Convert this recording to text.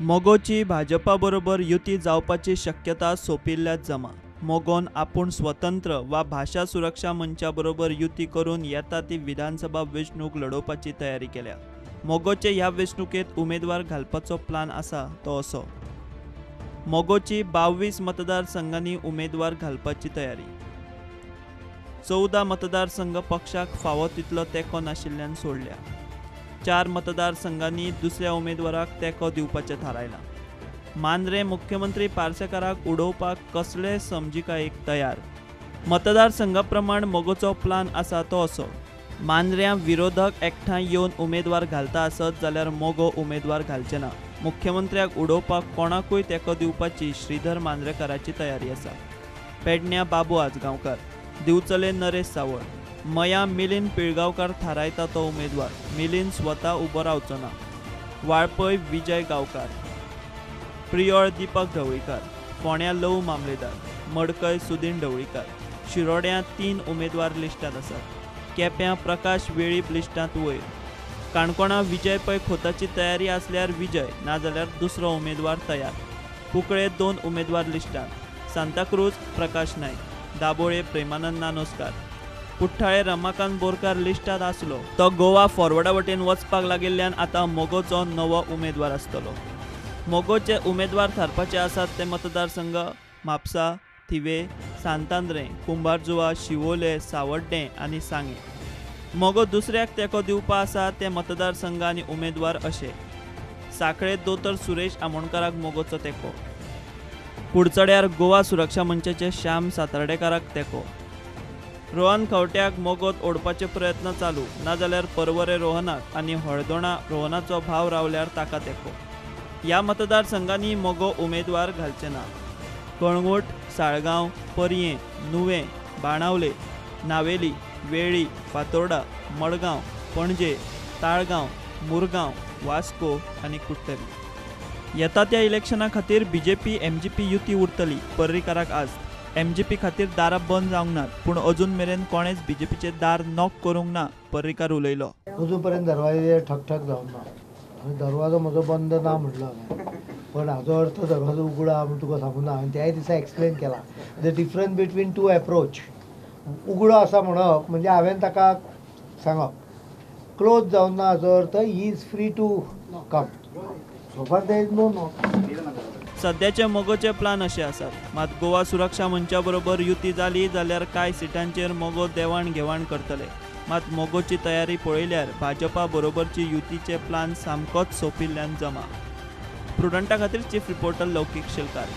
मोगोची भाजपा बरोबर युती जावपाची शक्यता सोपिल्ल्यात जमा। मोगोन आपूण स्वतंत्र वा भाषा सुरक्षा मंचा बरोबर युती करून येता ती विधानसभा वेंचणूक लढोवपाची तयारी केल्या। मोगोचे ह्या वेंचणुकेत उमेदवार घालपाचो प्लान आसा तो असो। मोगोची 22 मतदारसंघांनी उमेदवार घालपाची तयारी। 14 मतदारसंघ पक्षाक फावो तितलो तेंको नाशिल्ल्यान सोडल्या। 4 मतदारसंघांनी दुसऱ्या उमेदवाराक तेंको दिवपाचें थारायलां। मांद्रे मुख्यमंत्री पार्सेकाराक उडोवपाक कसले समजिकायेक तयार। मतदारसंघा प्रमाण मोगोचो प्लान आसा तो असो। मांद्र्यां विरोधक एकठांय येवन उमेदवार घालता आसत जाल्यार मोगो उमेदवार घालचे ना। मुख्यमंत्र्याक उडोवपाक कोणाकूय तेंको दिवपाची श्रीधर मांद्रेकाराची तयारी आसा। पेडण्यां बाबू आजगांवकार, दिवचले नरेश सावळ, मया मिलिंद पिळगांवकार थारायता तो उमेदवार। मिलिंद स्वता उबो रावचो ना। वाळपय विजय गांवकार, प्रियोळ दीपक ढवळीकार, फोंड्यां लव मामलेदार, मडकय सुदीन ढवळीकार। शिरोड्यां 3 उमेदवार लिस्टांत आसात। केप्यां प्रकाश वेळीप लिस्टांत वयर। काणकोणां विजय पै खोताची तयारी आसल्यार विजय नाजाल्यार दुसरो उमेदवार तयार। कुंकळे 2 उमेदवार लिस्टांत। सांताक्रूज प्रकाश नायक, दाबोळे प्रेमानंद नानोस्कार। कुठ्ठाळे रमाकांत बोरकार लिस्टांत आसलो तो गोवा फॉरवर्डा वटेन वचपाक लागिल्ल्यान आतां मोगोचो नवो उमेदवार आसतलो। मोगोचे उमेदवार थारपाचे आसात ते मतदारसंघ म्हापसा, थिवे, सांतांद्रे, कुंभारजुवा, शिवोले, सावड्डे आनी सांगे। मोगो दुसऱ्याक तेंको दिवपा आसा ते मतदारसंघ आनी उमेदवार अशे। सांखळे दोतोर सुरेश आमोणकाराक मोगोचो तेंको। कुडचड्यार गोवा सुरक्षा मंचाचे श्याम सातार्डेकाराक तेंको। रोहन खंवट्याक मोगोत ओडपाचे प्रयत्न चालू नाजाल्यार परवरे रोहनाक आनी हळदोणा रोहनाचो भाव रावल्यार ताका तेंको। ह्या मतदारसंघांनी मोगो उमेदवार घालचे ना। कणंगूट, साळगांव, परये, नुवें, बाणावले, नावेली, वेळी, फातोर्डा, मडगांव, पणजे, ताळगांव, मुरगांव, वास्को आनी कुट्टरी। येता त्या इलेक्शना खातीर बीजेपी एमजीपी युती उरतली। पर्रीकाराक आज एमजीपी खातीर दारां बंद जावंक नात, पूण अजून मेरेन कोणेच बीजेपीचे दार नॉक करूंक ना, पर्रीकार उलयलो। अजून पर्यंत दरवाजे ठकठक जावंक ना आनी दरवाजो म्हजो बंद ना म्हटलो हांवें, पण हाजो अर्थ दरवाजो उगडो आहा म्हूण तुका सांगूं ना। हांवें त्याय दिसा एक्सप्लेन केला द डिफरन्स बिटवीन 2 एप्रोच। उगडो आसा म्हणप म्हणजे हांवें ताका सांगप क्लोज जावन ना, हाजो अर्थ he is free to come. So far there is no knock. सध्याचे मोगोचे प्लान असे आसात, मात गोवा सुरक्षा मंचा बरोबर युती जाली जाल्यार कांय सिटांचेर मोगो देवाण घेवाण करतले। मात मोगोची तयारी पळयल्यार भाजपा बरोबरची युतीचे प्लान सामकोच सोपिल्ल्यान जमा। प्रुडंटा खातीर चीफ रिपोर्टर लौकीक शिलकार।